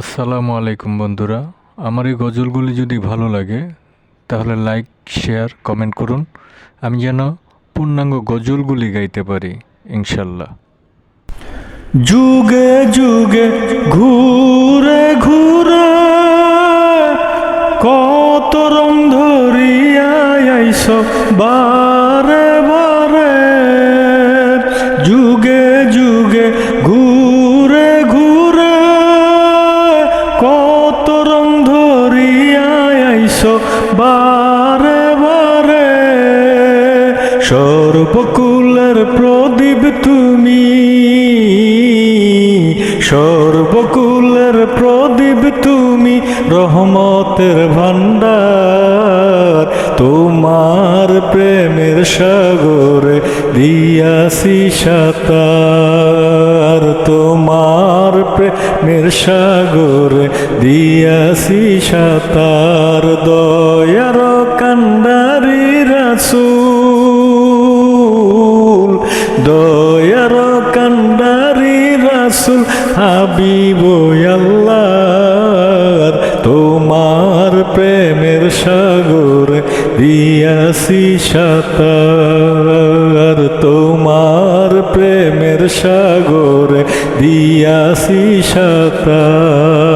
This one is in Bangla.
আসসালামু আলাইকুম বন্ধুরা। আমার এই গজলগুলি যদি ভালো লাগে তাহলে লাইক, শেয়ার, কমেন্ট করুন। আমি যেন পূর্ণাঙ্গ গজলগুলি গাইতে পারি ইনশাল্লাহ। যুগে যুগে ঘুরে ঘুরে কত রং ধরিয়া আইস বারে বারে। যুগে যুগে ঘুরে ঘুরে কত রং ধরিয়া আইস বারে বারে। সর্বকুলের প্রদীপ তুমি, সর্বকুলের প্রদীপ তুমি, রহমতের ভান্ডার। তোমার প্রেমের সাগরে দিয়াছি সাঁতার, তোমার প্রেমের সাগরে দিয়াছি সাঁতার। দয়ার কান্ডারি রাসূল, দয়ার কান্ডারি রাসূল হাবিব আল্লাহর। তোমার প্রেমের সাগরে দিয়াছি সাঁতার, তোমার প্রেমের সাগরে দিয়াছি সাঁতার।